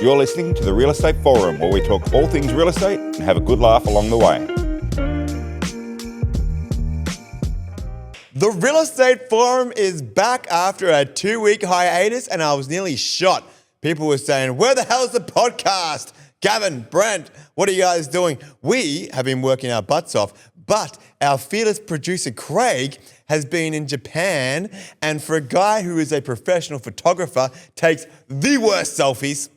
You're listening to the Real Estate Forum, where we talk all things real estate and have a good laugh along the way. The Real Estate Forum is back after a 2-week hiatus, and I was nearly shot. People were saying, where the hell's the podcast? Gavin, Brent, what are you guys doing? We have been working our butts off, but our fearless producer, Craig, has been in Japan, and for a guy who is a professional photographer, takes the worst selfies.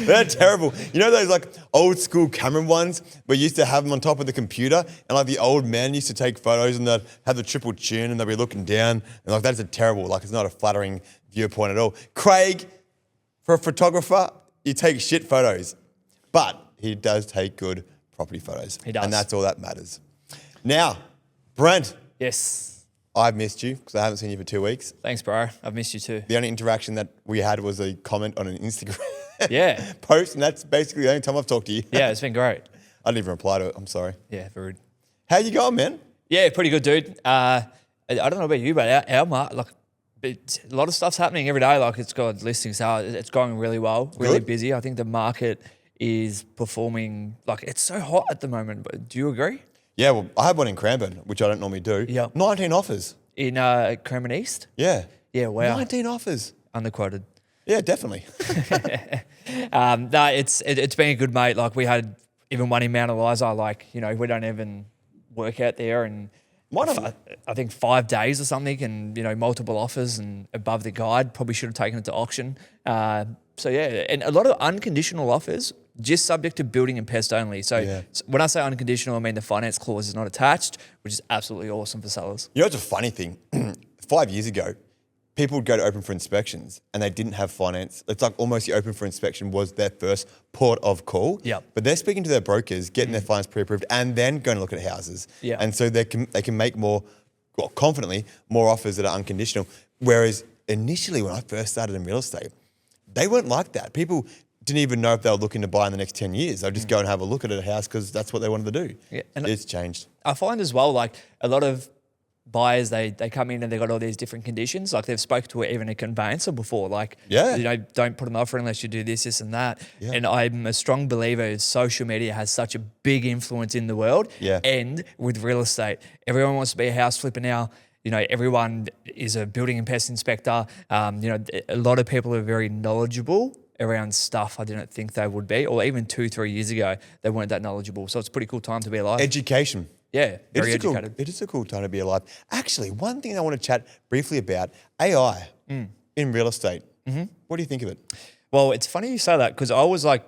They're terrible. You know those like old school camera ones where you used to have them on top of the computer, and like the old men used to take photos and they'd have the triple chin and they'd be looking down, and like that's a terrible, like it's not a flattering viewpoint at all. Craig, for a photographer, you take shit photos, but he does take good property photos. He does. And that's all that matters. Now, Brent. Yes. I've missed you because I haven't seen you for 2 weeks. Thanks, bro. I've missed you too. The only interaction that we had was a comment on an Instagram post, and that's basically the only time I've talked to you. Yeah, it's been great. I didn't even reply to it. I'm sorry. Yeah, very rude. How you going, man? Yeah, pretty good, dude. I don't know about you, but our like a lot of stuff's happening every day. Like it's got listings out. It's going really well, really busy. I think the market is performing like it's so hot at the moment. But do you agree? Yeah, well, I have one in Cranbourne, which I don't normally do. Yeah. 19 offers. In Cranbourne East? Yeah. Yeah, wow. 19 offers. Underquoted. Yeah, definitely. No, it's been a good, mate. Like we had even one in Mount Eliza. Like, you know, we don't even work out there, and I think 5 days or something, and you know, multiple offers and above the guide. Probably should have taken it to auction. So yeah, and a lot of unconditional offers, just subject to building and pest only. So when I say unconditional, I mean the finance clause is not attached, which is absolutely awesome for sellers. You know, it's a funny thing. 5 years ago, people would go to open for inspections and they didn't have finance. It's like almost the open for inspection was their first port of call. Yep. But they're speaking to their brokers, getting their finance pre-approved, and then going to look at houses. Yeah. And so they can make confidently, more offers that are unconditional. Whereas initially when I first started in real estate, they weren't like that. People didn't even know if they were looking to buy in the next 10 years. They'd just go and have a look at a house because that's what they wanted to do. Yeah, and it's changed. I find as well, like a lot of buyers, they come in and they've got all these different conditions. Like they've spoke to even a conveyancer before. Like, you know, don't put an offer unless you do this and that. Yeah. And I'm a strong believer social media has such a big influence in the world and with real estate. Everyone wants to be a house flipper now. You know, everyone is a building and pest inspector. You know, a lot of people are very knowledgeable around stuff I didn't think they would be, or even 2-3 years ago, they weren't that knowledgeable. So it's a pretty cool time to be alive. Education. Yeah, very educated. It is a cool time to be alive. Actually, one thing I want to chat briefly about, AI in real estate. Mm-hmm. What do you think of it? Well, it's funny you say that because I was like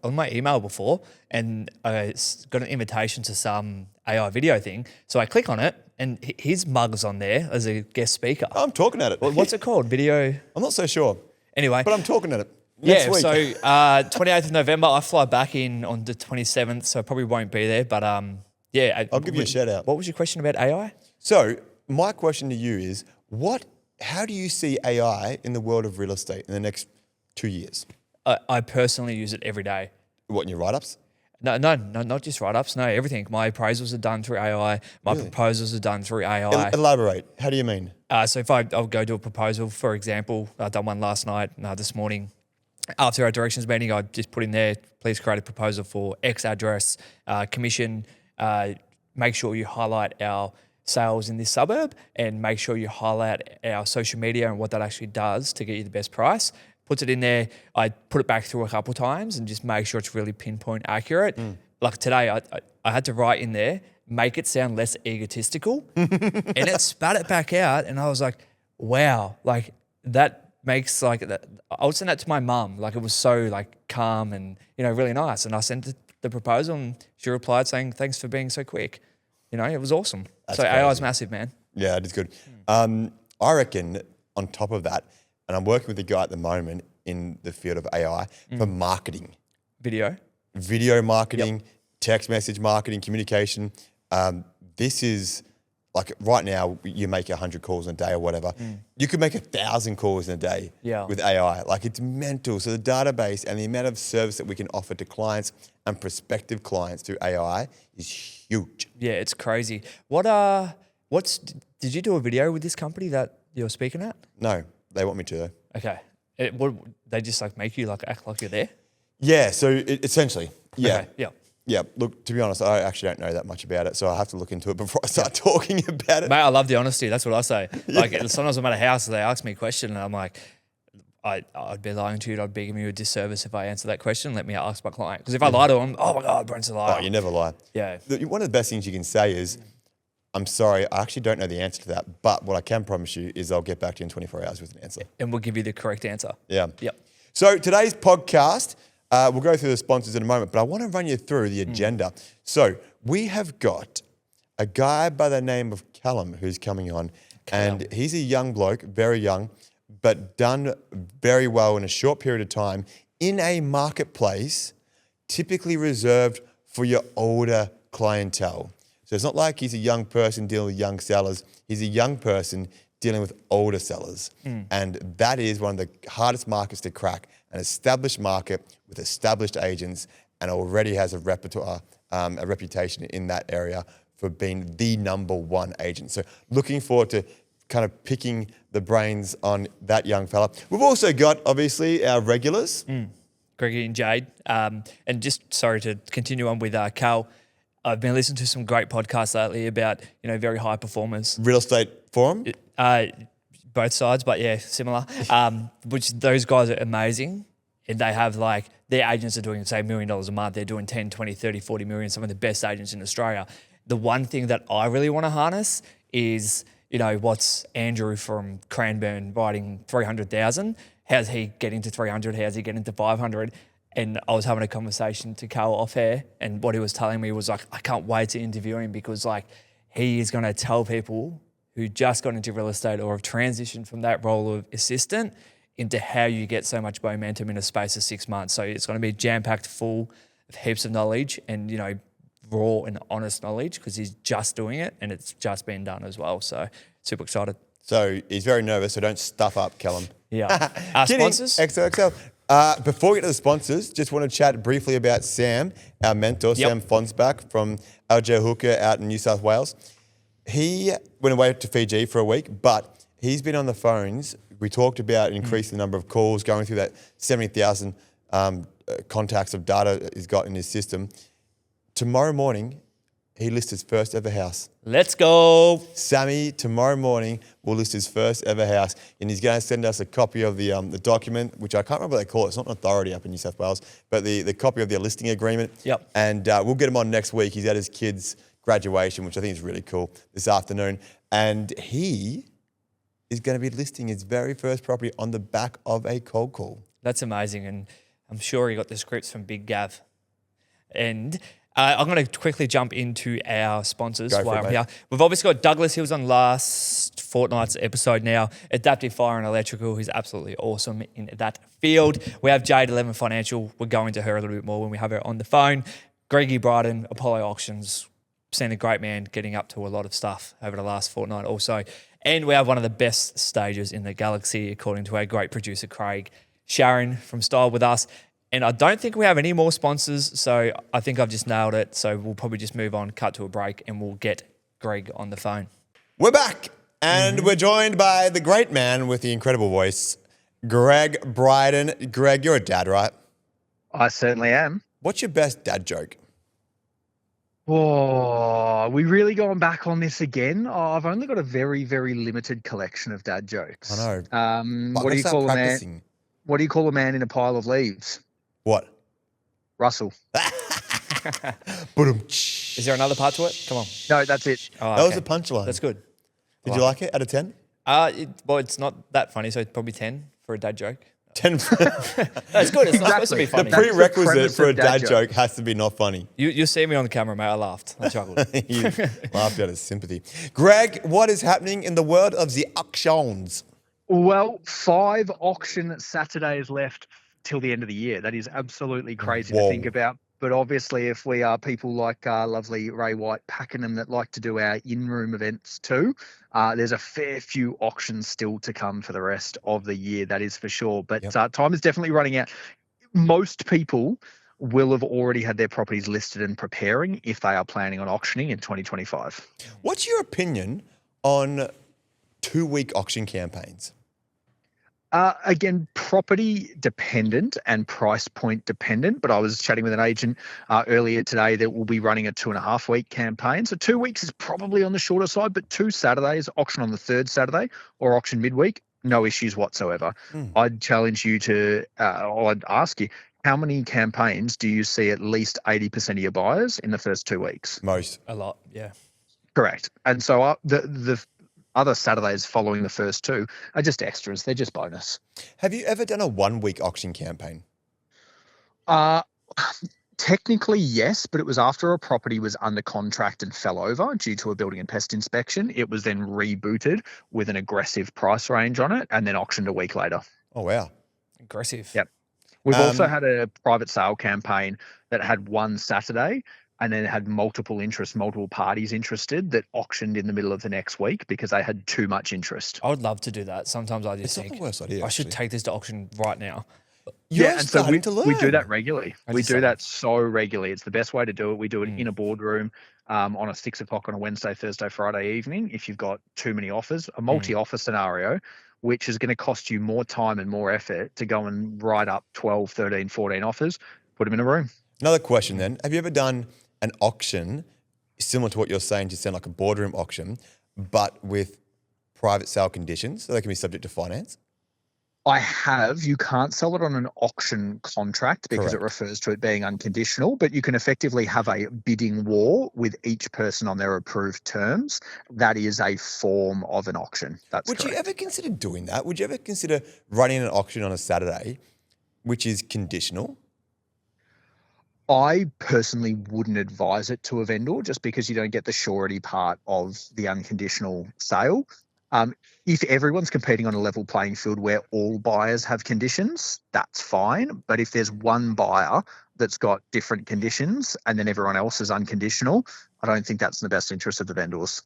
on my email before and I got an invitation to some AI video thing. So I click on it and his mug's on there as a guest speaker. I'm talking at it. What's it called? Video? I'm not so sure. Anyway. But I'm talking at it. Next week. So 28th of November, I fly back in on the 27th, so I probably won't be there. But I'll give you a shout out. What was your question about AI? So my question to you is, how do you see AI in the world of real estate in the next 2 years? I personally use it every day. What, in your write-ups? No, not just write-ups. No, everything. My appraisals are done through AI. My proposals are done through AI. Elaborate. How do you mean? So if I'll go do a proposal, for example, I've done one last night, this morning. After our directions meeting, I just put in there, please create a proposal for X address, commission, make sure you highlight our sales in this suburb and make sure you highlight our social media and what that actually does to get you the best price. Puts it in there. I put it back through a couple of times and just make sure it's really pinpoint accurate. Like today, I had to write in there, make it sound less egotistical, and it spat it back out. And I was like, wow, like that makes like that. I would send that to my mum. Like it was so like calm and, you know, really nice. And I sent the proposal and she replied saying, thanks for being so quick. You know, it was awesome. That's crazy. AI is massive, man. Yeah, it is good. I reckon on top of that, and I'm working with a guy at the moment in the field of AI for marketing. Video marketing, text message marketing, communication. This is like right now you make 100 calls in a day or whatever. You could make 1,000 calls in a day with AI. Like it's mental. So the database and the amount of service that we can offer to clients and prospective clients through AI is huge. Yeah, it's crazy. Did you do a video with this company that you're speaking at? No, they want me to though. Okay. They just like make you like act like you're there. Yeah, so essentially, yeah. Okay, yeah. Yeah, look, to be honest, I actually don't know that much about it, so I have to look into it before I start talking about it. Mate, I love the honesty. That's what I say. Like sometimes I'm at a house and they ask me a question and I'm like, I'd be lying to you. I'd be giving you a disservice if I answer that question. Let me ask my client. Because if I lie to them, oh my God, Brent's a liar. Oh, you never lie. Yeah. One of the best things you can say is, I'm sorry, I actually don't know the answer to that, but what I can promise you is I'll get back to you in 24 hours with an answer. And we'll give you the correct answer. Yeah. Yep. So today's podcast, we'll go through the sponsors in a moment, but I want to run you through the agenda. So we have got a guy by the name of Callum who's coming on, and he's a young bloke, very young, but done very well in a short period of time in a marketplace typically reserved for your older clientele. So it's not like he's a young person dealing with young sellers. He's a young person dealing with older sellers. And that is one of the hardest markets to crack, an established market with established agents, and already has a repertoire, a reputation in that area for being the number one agent. So looking forward to kind of picking the brains on that young fella. We've also got, obviously, our regulars. Greggy and Jade. And just sorry to continue on with Cal. I've been listening to some great podcasts lately about, very high performers. Real Estate Forum. Both sides, but yeah, similar. Which those guys are amazing. And they have their agents are doing, say, $1 million a month. They're doing 10, 20, 30, 40 million, some of the best agents in Australia. The one thing that I really want to harness is, what's Andrew from Cranbourne writing 300,000? How's he getting to 300? How's he getting to 500? And I was having a conversation to Carl off air, and what he was telling me was I can't wait to interview him because he is going to tell people who just got into real estate or have transitioned from that role of assistant into how you get so much momentum in a space of 6 months. So it's going to be jam-packed full of heaps of knowledge and, raw and honest knowledge because he's just doing it and it's just been done as well. So super excited. So he's very nervous, so don't stuff up, Callum. Yeah. Our sponsors? XOXO. Before we get to the sponsors, just want to chat briefly about Sam, our mentor, Sam Fonsbach from Alger Hooker out in New South Wales. He went away to Fiji for a week, but he's been on the phones. We talked about increasing the number of calls, going through that 70,000 contacts of data he's got in his system. Tomorrow morning, he lists his first ever house. Let's go. Sammy, tomorrow morning, will list his first ever house, and he's going to send us a copy of the document, which I can't remember what they call it. It's not an authority up in New South Wales, but the copy of the listing agreement. Yep. And we'll get him on next week. He's at his kid's graduation, which I think is really cool, this afternoon. And he is going to be listing his very first property on the back of a cold call. That's amazing, and I'm sure he got the scripts from Big Gav. And I'm going to quickly jump into our sponsors while I'm here. We've obviously got Douglas. He was on last fortnight's episode now. Adaptive Fire and Electrical. He's absolutely awesome in that field. We have Jade 11 Financial. We're going to her a little bit more when we have her on the phone. Greggy Brydon, Apollo Auctions. Seen a great man getting up to a lot of stuff over the last fortnight also. And we have one of the best stages in the galaxy, according to our great producer, Craig. Sharon from Style with us. And I don't think we have any more sponsors, so I think I've just nailed it. So we'll probably just move on, cut to a break, and we'll get Greg on the phone. We're back, and we're joined by the great man with the incredible voice, Greg Brydon. Greg, you're a dad, right? I certainly am. What's your best dad joke? Oh, are we really going back on this again? Oh, I've only got a very, very limited collection of dad jokes. I know. What do you call a man? What do you call a man in a pile of leaves? What? Russell. Is there another part to it? Come on. No, that's it. That was a punchline. That's good. Did you like it out of 10? Well, it's not that funny, so it's probably 10 for a dad joke. 10. That's good. It's not supposed to be funny. The prerequisite for a dad joke has to be not funny. You see me on the camera, mate. I laughed. I chuckled. You laughed out of sympathy. Greg, what is happening in the world of the auctions? Well, 5 auction Saturdays left till the end of the year. That is absolutely crazy to think about. But obviously, if we are people like lovely Ray White Pakenham that like to do our in-room events too, there's a fair few auctions still to come for the rest of the year, that is for sure. But time is definitely running out. Most people will have already had their properties listed and preparing if they are planning on auctioning in 2025. What's your opinion on 2-week auction campaigns? Again, property dependent and price point dependent. But I was chatting with an agent earlier today that will be running a 2.5 week campaign. So 2 weeks is probably on the shorter side, but 2 Saturdays, auction on the third Saturday or auction midweek, no issues whatsoever. I'd challenge you to, or I'd ask you, how many campaigns do you see at least 80% of your buyers in the first 2 weeks? Most. A lot, yeah. Correct. And so the other Saturdays following the first 2 are just extras. They're just bonus. Have you ever done a 1 week auction campaign? Technically, yes, but it was after a property was under contract and fell over due to a building and pest inspection. It was then rebooted with an aggressive price range on it and then auctioned a week later. Oh, wow. Aggressive. Yep. We've also had a private sale campaign that had one Saturday and then had multiple parties interested that auctioned in the middle of the next week because they had too much interest. I would love to do that. Sometimes I just It's think not the worst idea, I should actually. take this to auction right now. You're and so starting to learn. we do that regularly. We just do say- that so regularly. It's the best way to do it. We do it in a boardroom on a 6 o'clock on a Wednesday, Thursday, Friday evening. If you've got too many offers, a multi-offer scenario, which is going to cost you more time and more effort to go and write up 12, 13, 14 offers, put them in a room. Another question then. Have you ever done an auction similar to what you're saying to sound like a boardroom auction, but with private sale conditions so they can be subject to finance? I have. You can't sell it on an auction contract because it Correct. refers to it being unconditional, but you can effectively have a bidding war with each person on their approved terms. That is a form of an auction. That's Would you correct. ever consider doing that? Would you ever consider running an auction on a Saturday, which is conditional? I personally wouldn't advise it to a vendor just because you don't get the surety part of the unconditional sale. If everyone's competing on a level playing field where all buyers have conditions, that's fine. But if there's one buyer that's got different conditions and then everyone else is unconditional, I don't think that's in the best interest of the vendors.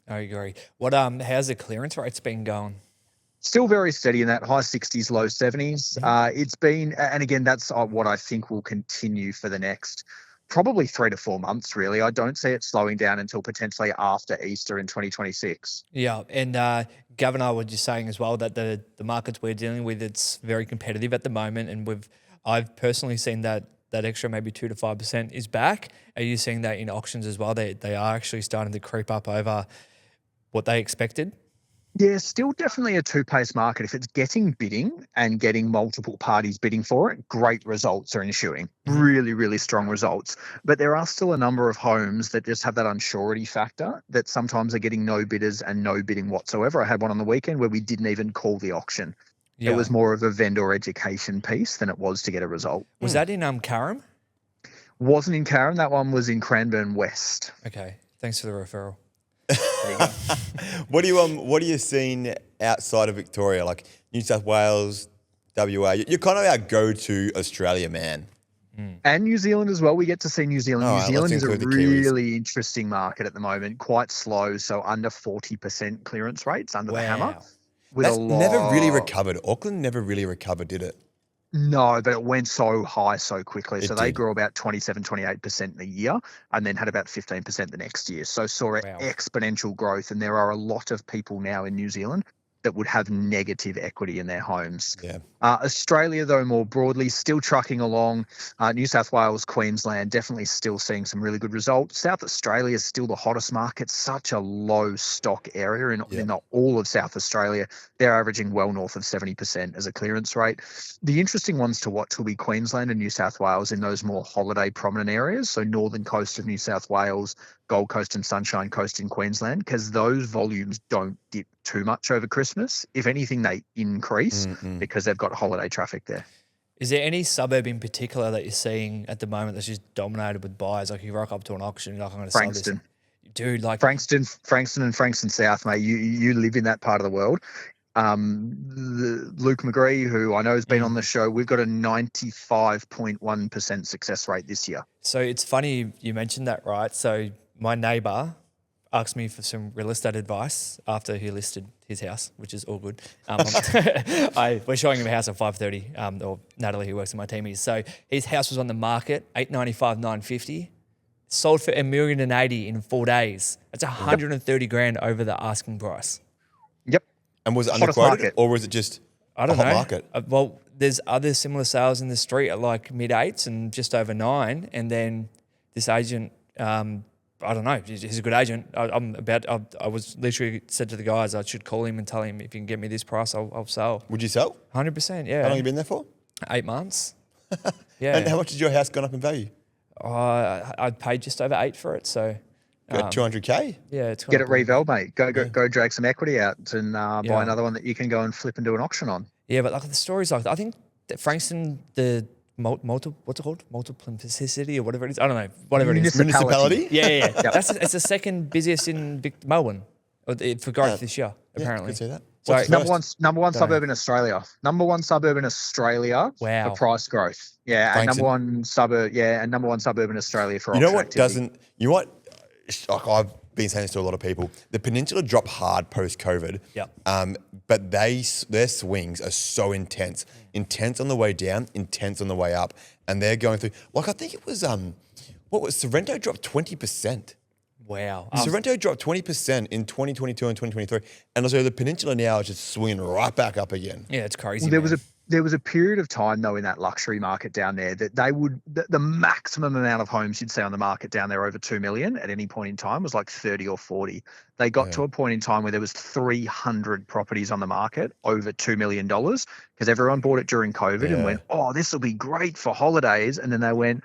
I agree. How's the clearance rates been going? Still very steady in that high 60s, low 70s. It's been, and again, that's what I think will continue for the next probably 3 to 4 months, really. I don't see it slowing down until potentially after Easter in 2026. Yeah, and Gavin and I were just saying as well that the markets we're dealing with, it's very competitive at the moment, and I've personally seen that extra maybe 2 to 5% is back. Are you seeing that in auctions as well? They are actually starting to creep up over what they expected? Yeah, still definitely a two-pace market. If it's getting bidding and getting multiple parties bidding for it, great results are ensuing. Really, really strong results. But there are still a number of homes that just have that unsurety factor that sometimes are getting no bidders and no bidding whatsoever. I had one on the weekend where we didn't even call the auction. Yeah. It was more of a vendor education piece than it was to get a result. Was that in Carrum? Wasn't in Carrum. That one was in Cranbourne West. Okay, thanks for the referral. There you go. What are you seeing outside of Victoria, like New South Wales, WA? You're kind of our go-to Australia man. And New Zealand as well. We get to see New Zealand. All New right, Zealand let's is a include the Kiwis. really interesting market at the moment. Quite slow, so under 40% clearance rates under the hammer. With That's a lot. never really recovered. Auckland never really recovered, did it? No, but it went so high so quickly. So It they did. grew about 27, 28% in a year and then had about 15% the next year. So saw exponential growth. And there are a lot of people now in New Zealand that would have negative equity in their homes. Yeah. Australia, though, more broadly, still trucking along. New South Wales, Queensland, definitely still seeing some really good results. South Australia is still the hottest market, such a low stock area in all of South Australia. They're averaging well north of 70% as a clearance rate. The interesting ones to watch will be Queensland and New South Wales in those more holiday prominent areas, so northern coast of New South Wales, Gold Coast and Sunshine Coast in Queensland, because those volumes don't dip too much over Christmas. If anything, they increase because they've got holiday traffic there. Is there any suburb in particular that you're seeing at the moment that's just dominated with buyers? Like you rock up to an auction, you're like, I'm going to sell this. Frankston. Dude, like Frankston and Frankston South, mate. You live in that part of the world. Luke McGree, who I know has been on the show, we've got a 95.1% success rate this year. So it's funny you mentioned that, right? So my neighbour asked me for some real estate advice after he listed his house, which is all good. We're showing him a house at 5:30, or Natalie, who works in my team, is. So his house was on the market, 895, 950, sold for $1.080 million in 4 days. That's 130 grand over the asking price. Yep. And was it Hottest underquoted market. or was it just I don't hot know. market. Well, there's other similar sales in the street at like mid-8s and just over 9. And then this agent, I don't know, he's a good agent. I was literally said to the guys I should call him and tell him if you can get me this price, I'll sell. Would you sell? 100%, yeah. How long have you been there for? 8 months. Yeah. And how much did your house gone up in value? I paid just over 8 for it, so... Got 200K? Yeah, it's Get it reval, mate. Go drag some equity out and buy another one that you can go and flip and do an auction on. Yeah, but like the stories, like I think that Frankston, the what's it called? Multiplicity or whatever it is. I don't know. Whatever it is. Municipality? Yeah. It's the second busiest in Melbourne for growth this year, Yeah, apparently. could see that. So What's the Number one first? suburb in Australia. Number one suburb in Australia Wow. for price growth. Yeah, and Frankston. number one suburb in Australia for You know auction what activity. you know what? Like I've been saying this to a lot of people. The peninsula dropped hard post-COVID. Yep. But their swings are so intense. Intense on the way down, intense on the way up. And they're going through, like I think it was, Sorrento dropped 20%. Wow. Sorrento dropped 20% in 2022 and 2023. And also the peninsula now is just swinging right back up again. Yeah, it's crazy. Well, there was a period of time though in that luxury market down there that they would the maximum amount of homes you'd see on the market down there over 2 million at any point in time was like 30 or 40. They got to a point in time where there was 300 properties on the market over $2 million because everyone bought it during COVID and went, oh, this will be great for holidays. And then they went,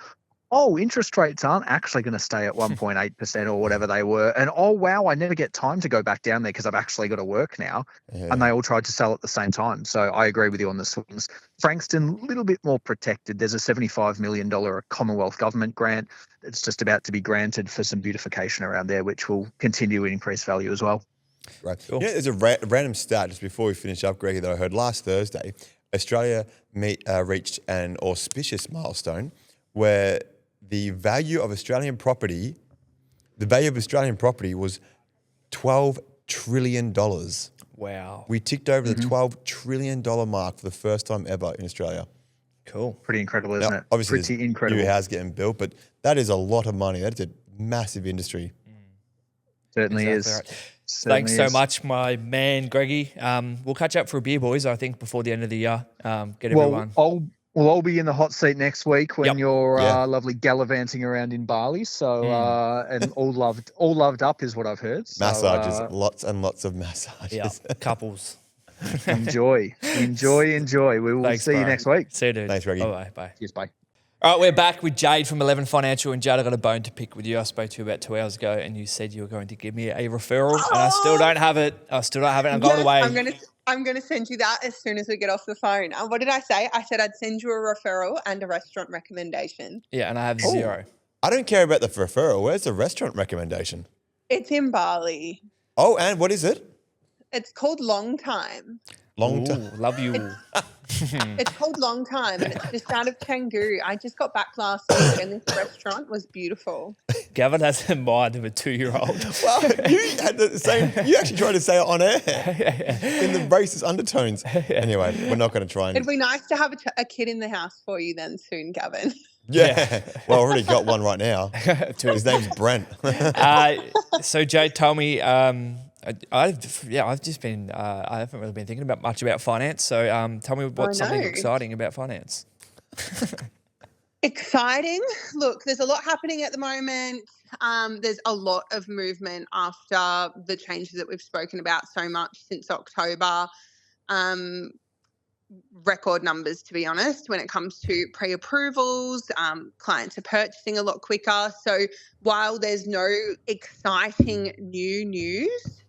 oh, interest rates aren't actually going to stay at 1.8% or whatever they were. And oh, wow, I never get time to go back down there because I've actually got to work now. Yeah. And they all tried to sell at the same time. So I agree with you on the swings. Frankston, a little bit more protected. There's a $75 million Commonwealth government grant that's just about to be granted for some beautification around there, which will continue to increase value as well. Right. Cool. You know, there's a random stat just before we finish up, Greg, that I heard last Thursday. Australia reached an auspicious milestone where the value of Australian property was $12 trillion. Wow. We ticked over the $12 trillion mark for the first time ever in Australia. Cool. Pretty incredible, isn't it? Obviously, Pretty there's incredible. new houses getting built, but that is a lot of money. That's a massive industry. Certainly Exactly is. right. Certainly Thanks so is. much, my man, Greggy. We'll catch up for a beer, boys, I think, before the end of the year. Get everyone. I'll be in the hot seat next week when Yep. you're Yeah. lovely gallivanting around in Bali. So and all loved up is what I've heard. So, Massages, lots and lots of massages. Yeah, couples. enjoy. We will Thanks, see you bro. next week. See you, dude. Thanks, Greggy. Bye. Cheers, bye. All right, we're back with Jade from 11 Financial. And Jade, I got a bone to pick with you. I spoke to you about 2 hours ago and you said you were going to give me a referral and I still don't have it. I'm going away. I'm gonna send you that as soon as we get off the phone. What did I say? I said I'd send you a referral and a restaurant recommendation. Yeah, and I have 0. I don't care about the referral. Where's the restaurant recommendation? It's in Bali. Oh, and what is it? It's called Long Time. Long Ooh, time. love you. It's called Long Time and it's just out of Canggu. I just got back last week and this restaurant was beautiful. Gavin has the mind of a 2-year-old. Well, you had the same. You actually tried to say it on air in the racist undertones. Anyway, we're not going to try and. It'd be nice to have a kid in the house for you then soon, Gavin. Yeah. Well, I already got one right now. His name's Brent. So Jade told me, I've just been, I haven't really been thinking about much about finance. So tell me what's something know. exciting about finance. Exciting. Look, there's a lot happening at the moment. There's a lot of movement after the changes that we've spoken about so much since October. Record numbers, to be honest, when it comes to pre-approvals. Clients are purchasing a lot quicker. So while there's no exciting new news,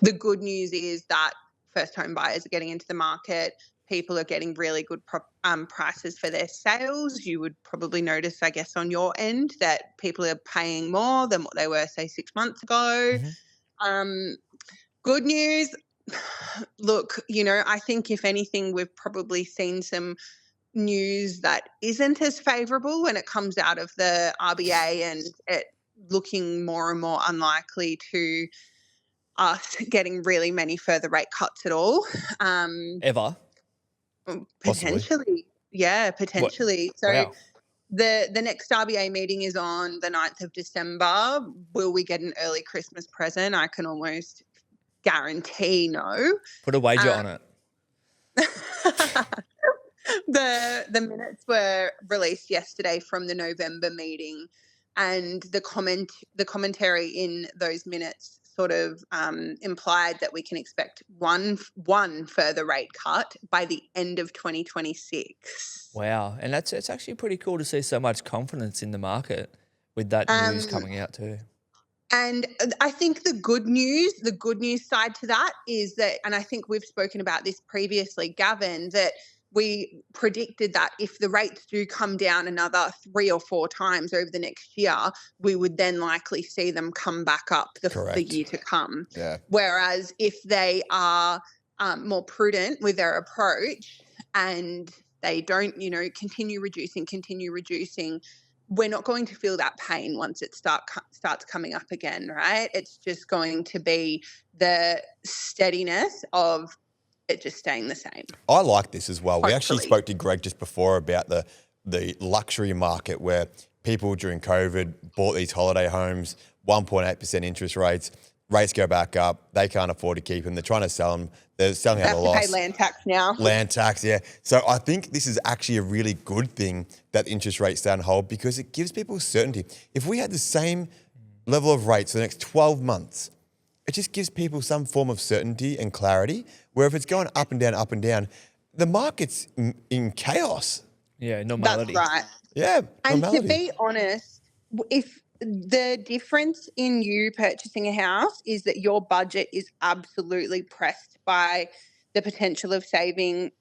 the good news is that first home buyers are getting into the market. People are getting really good prices for their sales. You would probably notice, I guess, on your end that people are paying more than what they were, say, 6 months ago. Mm-hmm. Good news. Look, I think if anything, we've probably seen some news that isn't as favourable when it comes out of the RBA and it looking more and more unlikely to us getting really many further rate cuts at all. Ever? Potentially. Yeah, potentially. What? So Wow. the next RBA meeting is on the 9th of December. Will we get an early Christmas present? I can almost guarantee no. Put a wager on it. The minutes were released yesterday from the November meeting, and the commentary in those minutes sort of implied that we can expect one further rate cut by the end of 2026. Wow. And it's actually pretty cool to see so much confidence in the market with that news coming out too. And I think the good news side to that is that, and I think we've spoken about this previously, Gavin, that we predicted that if the rates do come down another 3 or 4 times over the next year, we would then likely see them come back up the year to come. Yeah. Whereas if they are more prudent with their approach and they don't, continue reducing, we're not going to feel that pain once it starts coming up again, right? It's just going to be the steadiness of it just staying the same. I like this as well. Hopefully. We actually spoke to Greg just before about the luxury market where people during COVID bought these holiday homes, 1.8% interest rates go back up. They can't afford to keep them. They're trying to sell them. They're selling at a loss. Have to pay land tax now. Land tax, yeah. So I think this is actually a really good thing that interest rates stay on hold because it gives people certainty. If we had the same level of rates for the next 12 months, it just gives people some form of certainty and clarity, where if it's going up and down, the market's in chaos. Yeah, normality. That's right. Yeah, and normality. to be honest, if the difference in you purchasing a house is that your budget is absolutely pressed by the potential of saving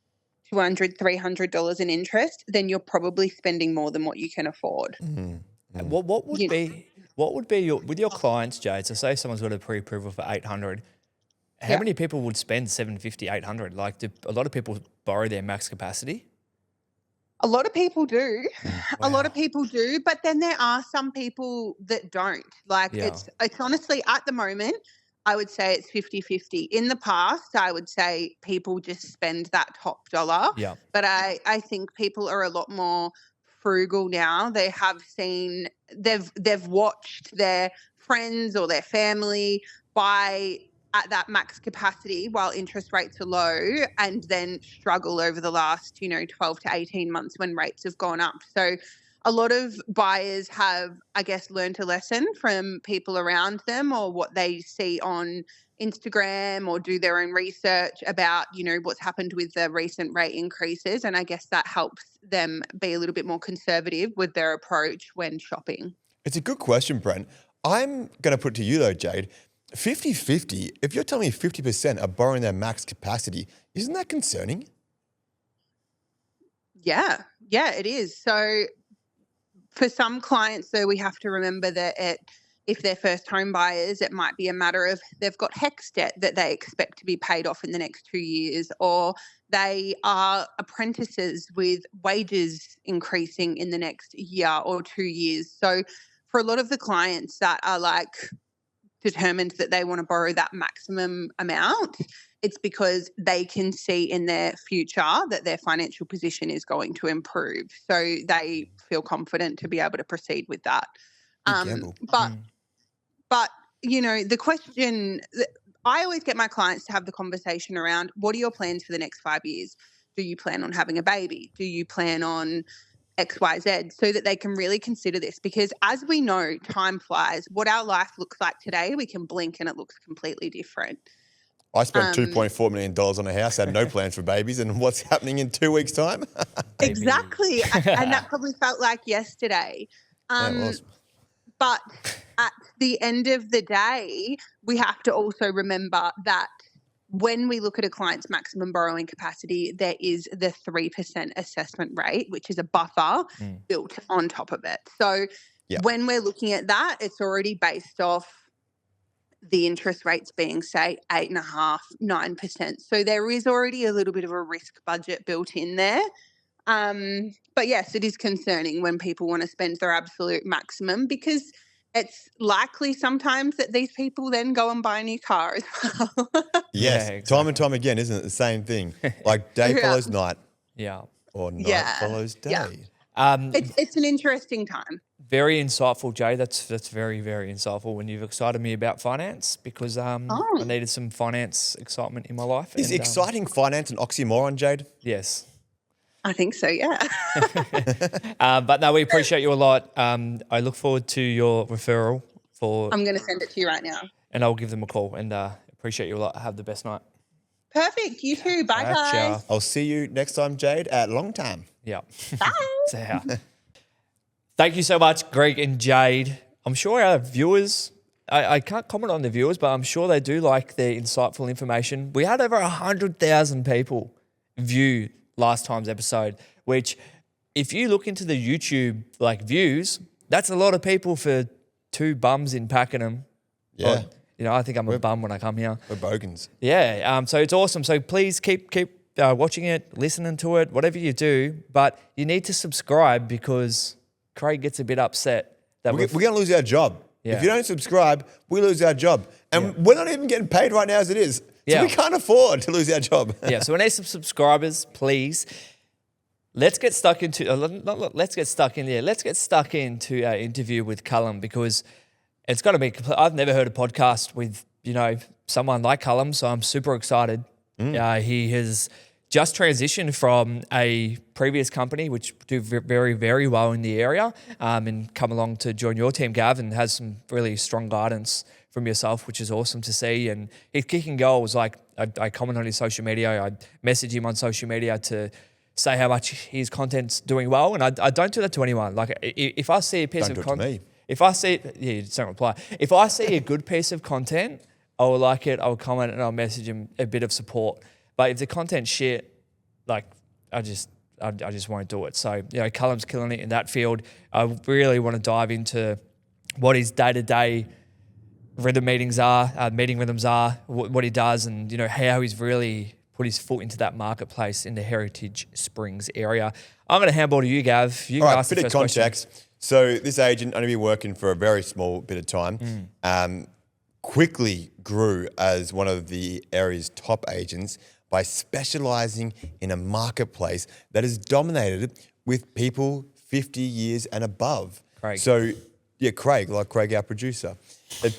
$200, $300 in interest, then you're probably spending more than what you can afford. Mm-hmm. What would be with your clients, Jade? So say someone's got a pre-approval for 800. How many people would spend 750, 800? Like, do a lot of people borrow their max capacity? A lot of people do. Wow. A lot of people do, but then there are some people that don't. Like it's honestly at the moment, I would say it's 50-50. In the past, I would say people just spend that top dollar. Yeah. But I think people are a lot more frugal now. They have seen, they've watched their friends or their family buy at that max capacity while interest rates are low and then struggle over the last, 12 to 18 months when rates have gone up. So a lot of buyers have, I guess, learned a lesson from people around them or what they see on Instagram or do their own research about, what's happened with the recent rate increases. And I guess that helps them be a little bit more conservative with their approach when shopping. It's a good question, Brent. I'm going to put it to you though, Jade. 50-50, if you're telling me 50% are borrowing their max capacity, isn't that concerning? Yeah, it is. So for some clients, though, we have to remember that if they're first home buyers, it might be a matter of they've got HECS debt that they expect to be paid off in the next 2 years, or they are apprentices with wages increasing in the next year or 2 years. So for a lot of the clients that are determined that they want to borrow that maximum amount, it's because they can see in their future that their financial position is going to improve. So they feel confident to be able to proceed with that. But the question, I always get my clients to have the conversation around, what are your plans for the next 5 years? Do you plan on having a baby? Do you plan on XYZ, so that they can really consider this? Because as we know, time flies. What our life looks like today, we can blink and it looks completely different. I spent $2.4 million on a house, had no plans for babies, and what's happening in 2 weeks' time? Exactly. And that probably felt like yesterday. Yeah, it was. But at the end of the day, we have to also remember that when we look at a client's maximum borrowing capacity, there is the 3% assessment rate, which is a buffer built on top of it. So when we're looking at that, it's already based off the interest rates being, say, 8.5%, 9%. So there is already a little bit of a risk budget built in there. But yes, it is concerning when people want to spend their absolute maximum, because it's likely sometimes that these people then go and buy a new car as well. Yes, exactly. Time and time again, isn't it? The same thing. Like day follows night. Yeah. Or night follows day. Yeah. It's an interesting time. Very insightful, Jay. That's very, very insightful when you've excited me about finance because I needed some finance excitement in my life. Is exciting finance an oxymoron, Jade? Yes. I think so, yeah. But no, we appreciate you a lot. I look forward to your referral I'm going to send it to you right now. and I'll give them a call and appreciate you a lot. Have the best night. Perfect. You too. Bye, guys. I'll see you next time, Jade, at Long Time. Yeah. Bye. See ya. Thank you so much, Greg and Jade. I'm sure our viewers, I can't comment on the viewers, but I'm sure they do like the insightful information. We had over 100,000 people view last time's episode, which if you look into the YouTube views, that's a lot of people for two bums in Pakenham. Yeah. I think I'm a bum when I come here. We're bogans. Yeah, so it's awesome. So please keep watching it, listening to it, whatever you do. But you need to subscribe because Craig gets a bit upset that We're going to lose our job. Yeah. If you don't subscribe, we lose our job. And we're not even getting paid right now as it is. So we can't afford to lose our job. Yeah, so we need some subscribers, please. Let's get stuck into our interview with Callum because it's got to be. I've never heard a podcast with someone like Callum, so I'm super excited. He has just transitioned from a previous company which do very, very well in the area, and come along to join your team, Gav, and has some really strong guidance from yourself, which is awesome to see. And he's kicking goals. I comment on his social media. I message him on social media to say how much his content's doing well, and I don't do that to anyone. If I see a piece of content, if I see you don't reply. If I see a good piece of content, I will like it. I'll comment and I'll message him a bit of support. But if the content's shit, I just won't do it. So Callum's killing it in that field. I really want to dive into what his day-to-day meeting rhythms are, what he does, and how he's really put his foot into that marketplace in the Heritage Springs area. I'm going to handball to you, Gav. You can ask the first question. Bit of context. So this agent only been working for a very small bit of time. Quickly grew as one of the area's top agents by specialising in a marketplace that is dominated with people 50 years and above. Craig. So, Craig, our producer.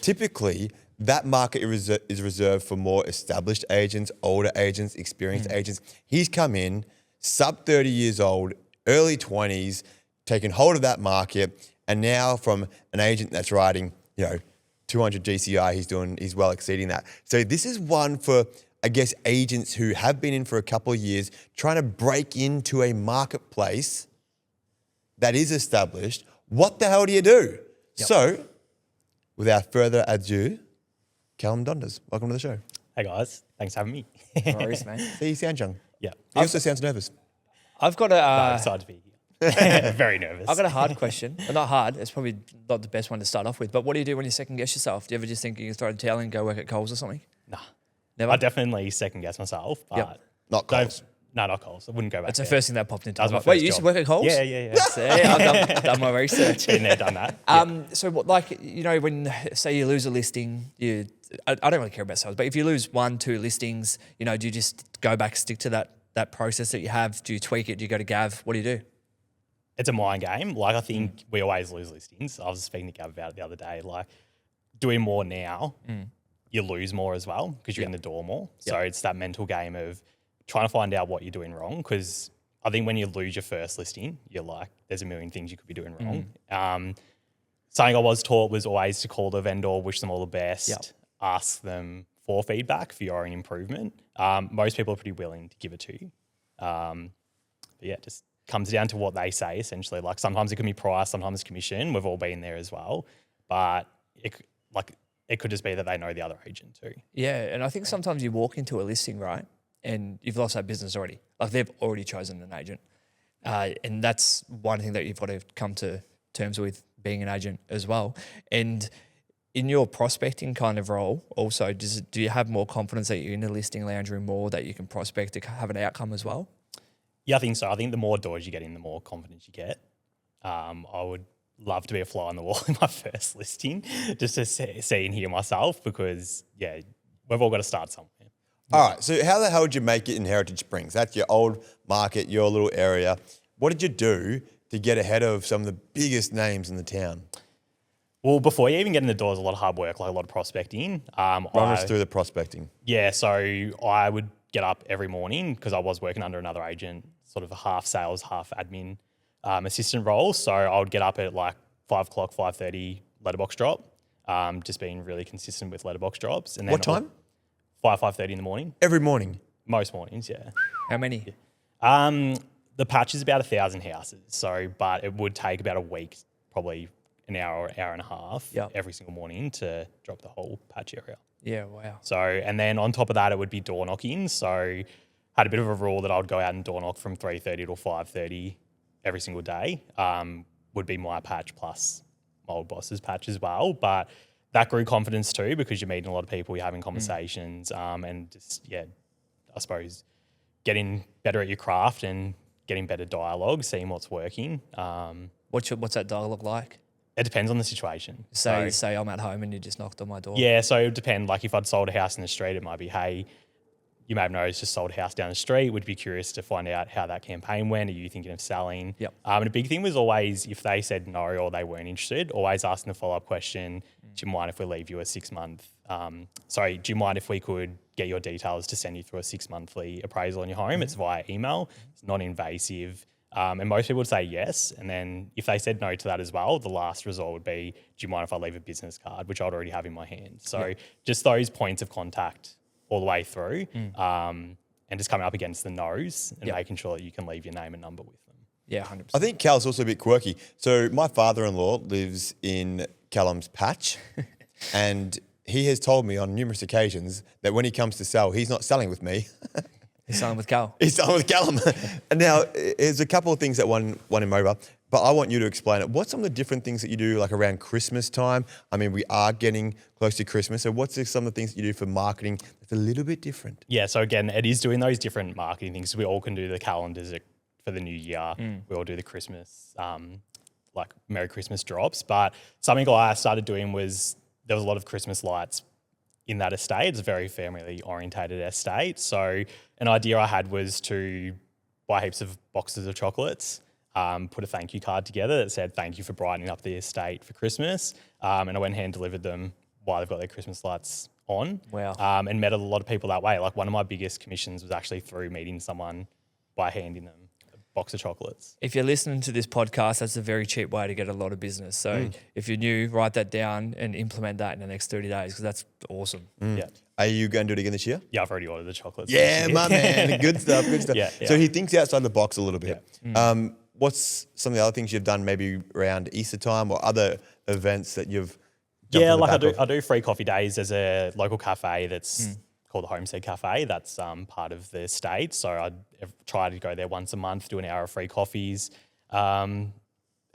Typically, that market is reserved for more established agents, older agents, experienced agents. He's come in, sub 30 years old, early 20s, taken hold of that market, and now from an agent that's writing, 200 GCI, he's well exceeding that. So this is one for, I guess, agents who have been in for a couple of years, trying to break into a marketplace that is established. What the hell do you do? Yep. So, without further ado, Callum Donders, welcome to the show. Hey guys, thanks for having me. No worries, mate. See, you sound young. Yeah. He also sounds nervous. I've got I'm excited to be here. Very nervous. I've got a hard question. Well, not hard. It's probably not the best one to start off with. But what do you do when you second guess yourself? Do you ever just think you can throw the towel and go work at Coles or something? Nah. Never? I definitely second guess myself, but Not Coles. No, not Coles. I wouldn't go back That's the there. first thing that popped into That my was mind. my Wait, first you used to job. work at Coles? Yeah. See, I've done my research. Been there, done that. So, when say you lose a listing, I don't really care about sales, but if you lose 1-2 listings, do you just go back, stick to that process that you have? Do you tweak it? Do you go to Gav? What do you do? It's a mind game. I think we always lose listings. I was speaking to Gav about it the other day. Doing more now, you lose more as well because you're in the door more. So it's that mental game of trying to find out what you're doing wrong, because I think when you lose your first listing, you're there's a million things you could be doing wrong. Something I was taught was always to call the vendor, wish them all the best, ask them for feedback for your own improvement. Most people are pretty willing to give it to you. It just comes down to what they say, essentially. Sometimes it can be price, sometimes commission. We've all been there as well. But it could just be that they know the other agent too. Yeah, and I think sometimes you walk into a listing, right, and you've lost that business already. They've already chosen an agent. And that's one thing that you've got to come to terms with, being an agent as well. And in your prospecting kind of role also, do you have more confidence that you're in the listing lounge room more, that you can prospect to have an outcome as well? Yeah, I think so. I think the more doors you get in, the more confidence you get. I would love to be a fly on the wall in my first listing, just to see and hear myself, because, we've all got to start somewhere. All right, so how the hell did you make it in Heritage Springs? That's your old market, your little area. What did you do to get ahead of some of the biggest names in the town? Well, before you even get in the door, there's a lot of hard work, like a lot of prospecting. Run us through the prospecting. Yeah, so I would get up every morning because I was working under another agent, sort of a half sales, half admin assistant role. So I would get up at like 5 o'clock, 5:30 letterbox drop, just being really consistent with letterbox drops. And then What time? 5:30 in the morning. Every morning. Most mornings, yeah. How many? The patch is about 1,000 houses, but it would take about a week, probably an hour or hour and a half every single morning to drop the whole patch area. Yeah, wow. So, and then on top of that, it would be door knocking. So had a bit of a rule that I would go out and door knock from 3:30 to 5:30 every single day. Would be my patch plus my old boss's patch as well. But that grew confidence too because you're meeting a lot of people, you're having conversations, and just, I suppose getting better at your craft and getting better dialogue, seeing what's working. What's that dialogue like? It depends on the situation. Say I'm at home and you just knocked on my door. Yeah, so it would depend. Like if I'd sold a house in the street, it might be, hey, you may have noticed just sold a house down the street. Would be curious to find out how that campaign went. Are you thinking of selling? Yep. And a big thing was always if they said no or they weren't interested, always asking the follow-up question, do you mind if we leave you a 6-month, do you mind if we could get your details to send you through a 6-monthly appraisal on your home? It's via email. It's non-invasive. And most people would say yes. And then if they said no to that as well, the last result would be, do you mind if I leave a business card, which I'd already have in my hand? So just those points of contact all the way through and just coming up against the no's and making sure that you can leave your name and number with them. Yeah, 100%. I think Cal's also a bit quirky. So my father-in-law lives in Callum's patch and he has told me on numerous occasions that when he comes to sell, he's not selling with me. He's selling with Cal. He's selling with Callum. And now, there's a couple of things that won him over, but I want you to explain it. What's some of the different things that you do, like around Christmas time? I mean, we are getting close to Christmas. So what's some of the things that you do for marketing that's a little bit different? Yeah, so again, it is doing those different marketing things. We all can do the calendars for the new year. We all do the Christmas, like Merry Christmas drops. But something I started doing was there was a lot of Christmas lights in that estate. It's a very family orientated estate. So an idea I had was to buy heaps of boxes of chocolates, put a thank you card together that said, thank you for brightening up the estate for Christmas. And I went ahead and delivered them while they've got their Christmas lights on. Wow. And met a lot of people that way. Like one of my biggest commissions was actually through meeting someone by handing them a box of chocolates. If you're listening to this podcast, that's a very cheap way to get a lot of business. So if you're new, write that down and implement that in the next 30 days because that's awesome. Yeah. Are you going to do it again this year? Yeah, I've already ordered the chocolates. Yeah, my man. Good stuff, good stuff. Yeah. So he thinks outside the box a little bit. What's some of the other things you've done maybe around Easter time or other events that you've jumped on the like back I of? do free coffee days. There's a local cafe that's called the Home Cafe. That's part of the estate. So I try to go there once a month, do an hour of free coffees. And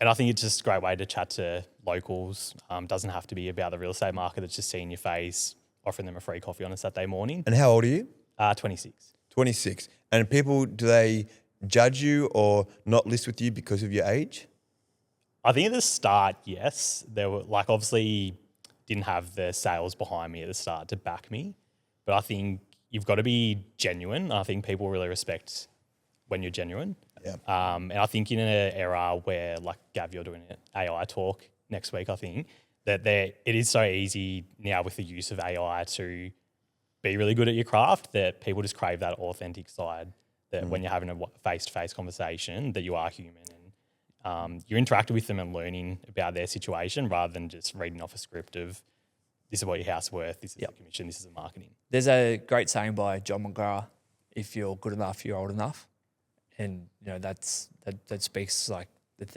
I think it's just a great way to chat to locals. Doesn't have to be about the real estate market. It's just seeing your face, offering them a free coffee on a Saturday morning. And how old are you? 26. 26. And people, do they judge you or not list with you because of your age? I think at the start, yes. There were obviously didn't have the sales behind me at the start to back me. But I think you've got to be genuine. I think people really respect when you're genuine. Yeah. And I think in an era where, like Gav, you're doing an AI talk next week, I think, that it is so easy now with the use of AI to be really good at your craft that people just crave that authentic side, that when you're having a face-to-face conversation, that you are human and you're interacting with them and learning about their situation rather than just reading off a script of this is what your house is worth, this is the commission, this is the marketing. There's a great saying by John McGrath, if you're good enough, you're old enough. And, that speaks like it's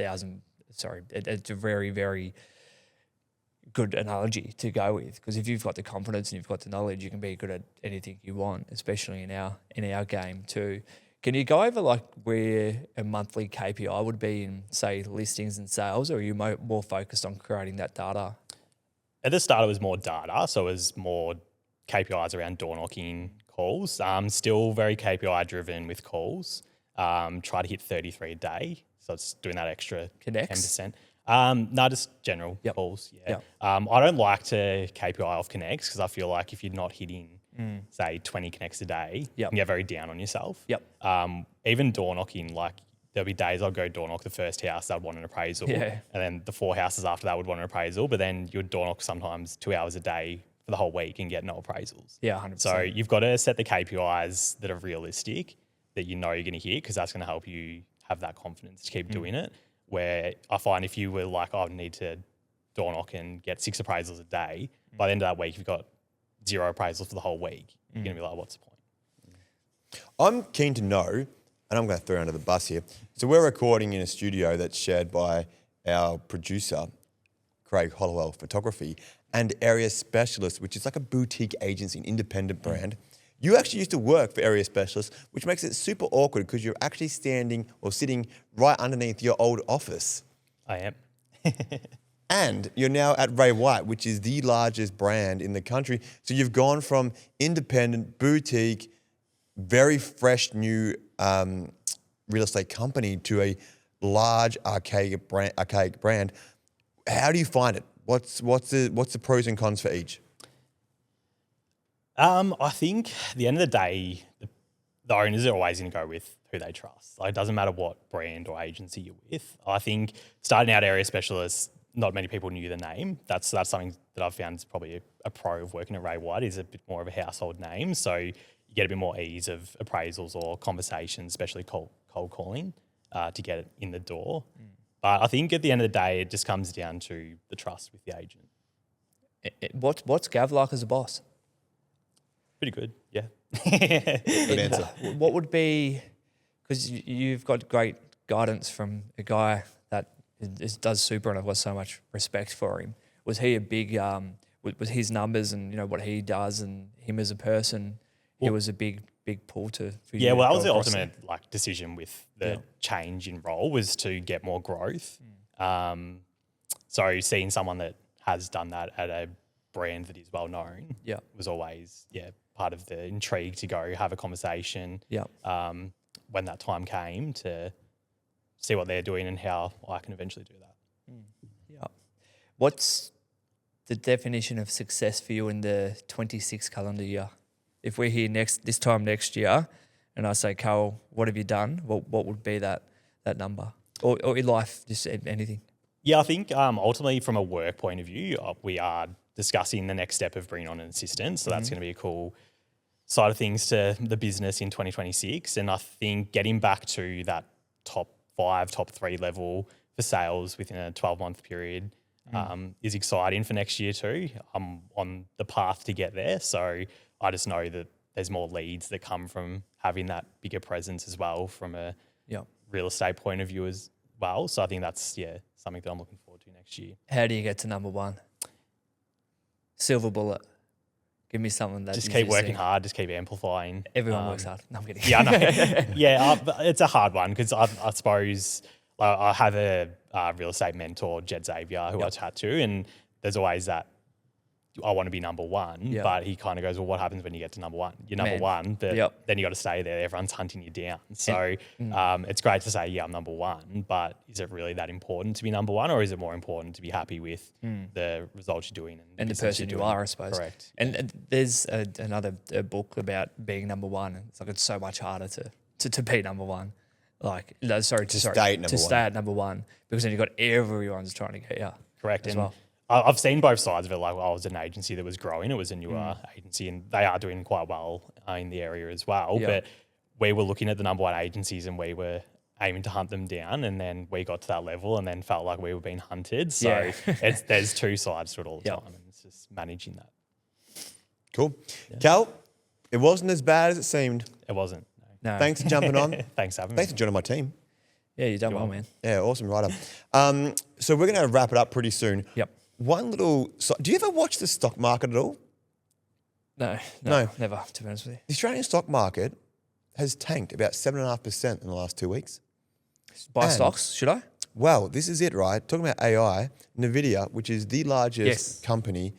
a very, very good analogy to go with because if you've got the confidence and you've got the knowledge, you can be good at anything you want, especially in our game too. Can you go over where a monthly KPI would be in, say, listings and sales, or are you more focused on creating that data? At the start, it was more data, so it was more KPIs around door knocking calls. Still very KPI driven with calls. Try to hit 33 a day, so it's doing that extra Connects? 10%. No, just general calls. Yeah. Yep. I don't like to KPI off connects because I feel like if you're not hitting, say, 20 connects a day, you can get very down on yourself. Yep. Even door knocking, there'll be days I'll go door knock the first house that would want an appraisal, Yeah. and then the 4 houses after that would want an appraisal. But then you'd door knock sometimes 2 hours a day for the whole week and get no appraisals. Yeah, 100%. So you've got to set the KPIs that are realistic, that you know you're going to hit, because that's going to help you have that confidence to keep doing it. Where I find if you were like, I need to door knock and get 6 appraisals a day, by the end of that week, you've got 0 appraisals for the whole week. You're going to be like, what's the point? I'm keen to know, and I'm going to throw you under the bus here. So we're recording in a studio that's shared by our producer, Craig Hollowell Photography, and Area Specialist, which is like a boutique agency, an independent brand. You actually used to work for Area Specialist, which makes it super awkward because you're actually standing or sitting right underneath your old office. I am. And you're now at Ray White, which is the largest brand in the country. So you've gone from independent, boutique, very fresh new real estate company to a large archaic brand. How do you find it? What's the pros and cons for each? I think at the end of the day, the owners are always going to go with who they trust. Like, it doesn't matter what brand or agency you're with. I think starting out Area Specialists, not many people knew the name. That's something that I've found is probably a pro of working at Ray White, is a bit more of a household name. So you get a bit more ease of appraisals or conversations, especially cold calling, to get it in the door. But I think at the end of the day, it just comes down to the trust with the agent. What's Gav like as a boss? Pretty good, yeah. Good answer. What would be, because you've got great guidance from a guy that does super, and I've got so much respect for him. Was he a big, with his numbers and what he does and him as a person, he was a big pull for you? Yeah, to well, that go was the across ultimate decision with the change in role, was to get more growth. So seeing someone that has done that at a brand that is well known, was always part of the intrigue to go have a conversation. When that time came, to see what they're doing and how I can eventually do that. What's the definition of success for you in the 26 calendar year? If we're here this time next year, and I say, Carl, what have you done? What would be that number, or in life, just anything? Yeah, I think ultimately from a work point of view, we are discussing the next step of bringing on an assistant. So that's going to be a cool side of things to the business in 2026. And I think getting back to that top 5, top 3 level for sales within a 12-month period is exciting for next year too. I'm on the path to get there. So I just know that there's more leads that come from having that bigger presence as well from a real estate point of view as well. So I think that's, something that I'm looking forward to next year. How do you get to number 1? Silver bullet. Give me something that just keep working hard, just keep amplifying. Everyone works hard. No, I'm kidding. Yeah, I know. It's a hard one because I suppose I have a real estate mentor, Jed Xavier, who I chat to, and there's always that, I want to be number 1, but he kind of goes, well, what happens when you get to number 1? You're number 1, but then you got to stay there. Everyone's hunting you down. So it's great to say, I'm number 1, but is it really that important to be number 1, or is it more important to be happy with the results you're doing and the person you are, I suppose? Correct. And there's another book about being number 1. It's like, it's so much harder to be number 1. Like, to stay at number 1, because then you've got everyone's trying to get you. Correct. As well. I've seen both sides of it. Like, I was an agency that was growing. It was a newer agency, and they are doing quite well in the area as well. But we were looking at the number 1 agencies, and we were aiming to hunt them down, and then we got to that level and then felt like we were being hunted. So there's 2 sides to it all the time, and it's just managing that. Cool. Cal, it wasn't as bad as it seemed. It wasn't. No. Thanks for jumping on. Thanks for having me. Thanks for joining my team. Yeah, you've done well, man. Yeah, awesome writer. So we're going to wrap it up pretty soon. Yep. One little... do you ever watch the stock market at all? No, never, to be honest with you. The Australian stock market has tanked about 7.5% in the last 2 weeks. Buy stocks, should I? Well, this is it, right? Talking about AI, NVIDIA, which is the largest company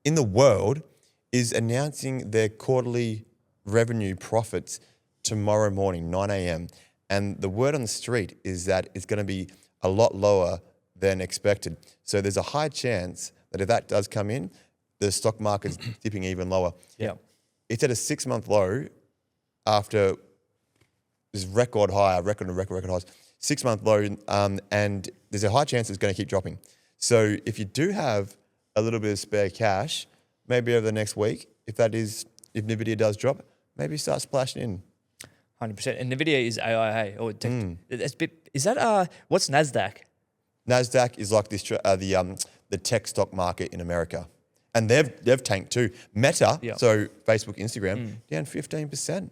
in the world, is announcing their quarterly revenue profits tomorrow morning, 9 a.m. And the word on the street is that it's going to be a lot lower than expected. So there's a high chance that if that does come in, the stock market's dipping even lower. Yeah. It's at a 6-month low after is record high, record highs, 6 month low, and there's a high chance it's going to keep dropping. So if you do have a little bit of spare cash, maybe over the next week, if NVIDIA does drop, maybe start splashing in. 100%. And NVIDIA is AIA or is that what's NASDAQ? NASDAQ is like this the tech stock market in America. And they've tanked too. Meta, so Facebook, Instagram, down 15%.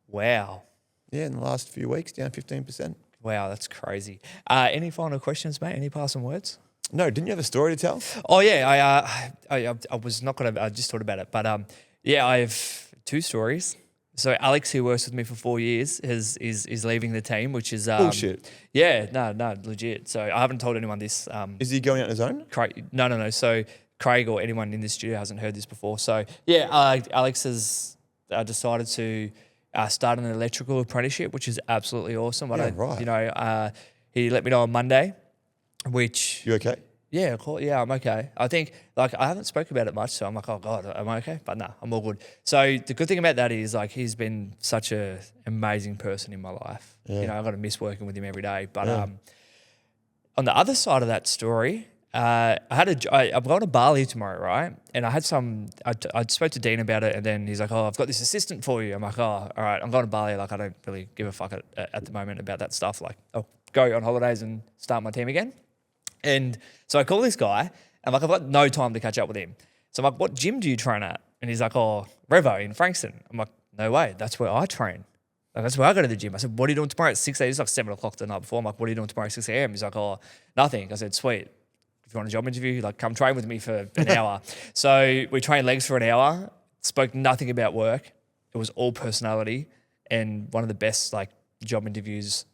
Wow. Yeah, in the last few weeks, down 15%. Wow, that's crazy. Any final questions, mate? Any passing words? No, didn't you have a story to tell? Oh yeah, I was not gonna. I just thought about it, but I have 2 stories. So Alex, who works with me for 4 years, is leaving the team, which is Bullshit. Yeah, no, legit. So I haven't told anyone this. Is he going out on his own? Craig, no. So Craig or anyone in the studio hasn't heard this before. So yeah, Alex has decided to start an electrical apprenticeship, which is absolutely awesome. Right. He let me know on Monday, which You okay? yeah, cool. Yeah, I'm okay. I think, I haven't spoken about it much, so I'm like, oh, God, am I okay? But no, I'm all good. So the good thing about that is, he's been such an amazing person in my life. Yeah. I've got to miss working with him every day. But on the other side of that story, I'm going to Bali tomorrow, right? And I spoke to Dean about it, and then he's like, oh, I've got this assistant for you. I'm like, oh, all right, I'm going to Bali. I don't really give a fuck at the moment about that stuff. I'll go on holidays and start my team again. And so I call this guy, and I'm like, I've got no time to catch up with him. So I'm like, what gym do you train at? And he's like, oh, Revo in Frankston. I'm like, no way, that's where I train. That's where I go to the gym. I said, what are you doing tomorrow at 6 a.m.? It's like 7 o'clock the night before. I'm like, what are you doing tomorrow at 6 a.m.? He's like, oh, nothing. I said, sweet. If you want a job interview, come train with me for an hour. So we trained legs for an hour, spoke nothing about work. It was all personality, and one of the best job interviews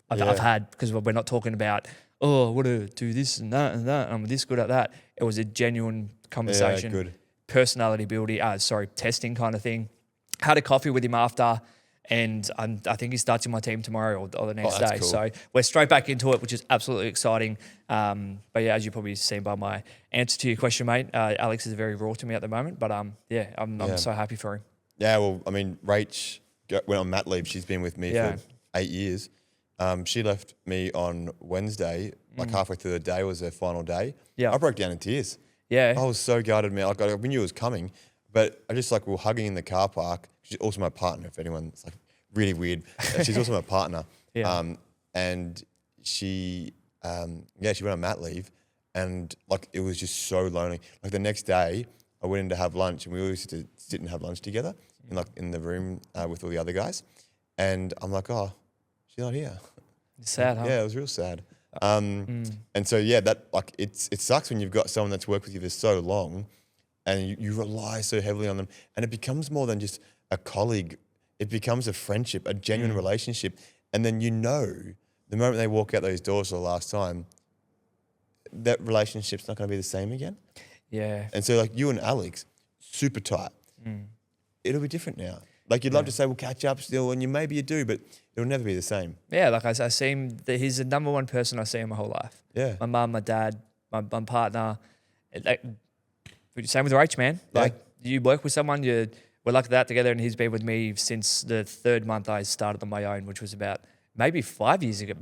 I've had, because we're not talking about, oh, I want to do this and that, I'm this good at that. It was a genuine conversation. Yeah, good. Personality building, testing kind of thing. Had a coffee with him after, and I think he starts in my team tomorrow or the next day. Cool. So we're straight back into it, which is absolutely exciting. But yeah, as you've probably seen by my answer to your question, mate, Alex is very raw to me at the moment. But I'm so happy for him. Yeah, well, I mean, Rach went on mat leave. She's been with me for 8 years. She left me on Wednesday, halfway through the day was her final day. Yeah. I broke down in tears. Yeah. I was so gutted, man. We knew it was coming, but I just we were hugging in the car park. She's also my partner, if anyone's really weird. She's also my partner. Yeah. And she went on mat leave, and it was just so lonely. The next day, I went in to have lunch, and we always used to sit and have lunch together in the room with all the other guys. And I'm like, oh, she's not here. It's sad, huh? Yeah, it was real sad. And so that it sucks when you've got someone that's worked with you for so long, and you rely so heavily on them, and it becomes more than just a colleague. It becomes a friendship, a genuine relationship, and then the moment they walk out those doors for the last time, that relationship's not going to be the same again. Yeah. And so you and Alex, super tight. It'll be different now. You'd love to say we'll catch up still, and maybe you do, but it'll never be the same. Yeah, I see him. He's the number one person I see in my whole life. Yeah. My mum, my dad, my partner. Same with Rach, man. You work with someone, we're like that together, and he's been with me since the 3rd month I started on my own, which was about maybe 5 years ago.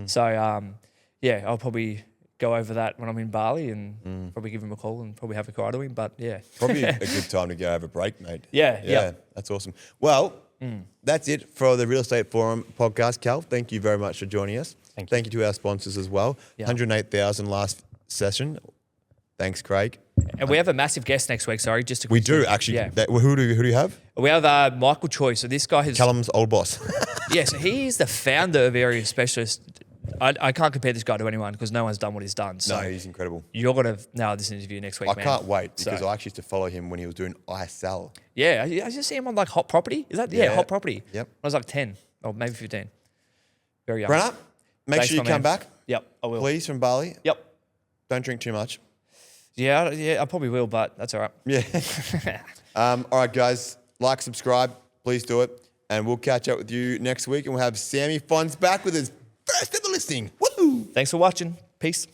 So, I'll probably go over that when I'm in Bali and probably give him a call and probably have a cry to him. But yeah. Probably a good time to go have a break, mate. Yeah. That's awesome. Well, that's it for the Real Estate Forum podcast. Cal, thank you very much for joining us. Thank you to our sponsors as well. 108,000 last session. Thanks, Craig. And we have a massive guest next week, sorry. We do, actually. Yeah. Who do you have? We have Michael Choi. So this guy has... Callum's old boss. Yeah, so he's the founder of Area Specialist. I can't compare this guy to anyone because no one's done what he's done. So no, he's incredible. You're going to nail this interview next week, I man. can't wait because I actually used to follow him when he was doing ISL. Yeah, I just see him on Hot Property. Is that? Yeah, Hot Property. Yep. I was 10 or maybe 15. Very young. Brenna, make sure you come back. Yep, I will. Please, from Bali. Yep. Don't drink too much. Yeah, I probably will, but that's all right. Yeah. All right, guys. Subscribe. Please do it. And we'll catch up with you next week, and we'll have Sammy Fonz back with his first ever listing. Woohoo! Thanks for watching. Peace.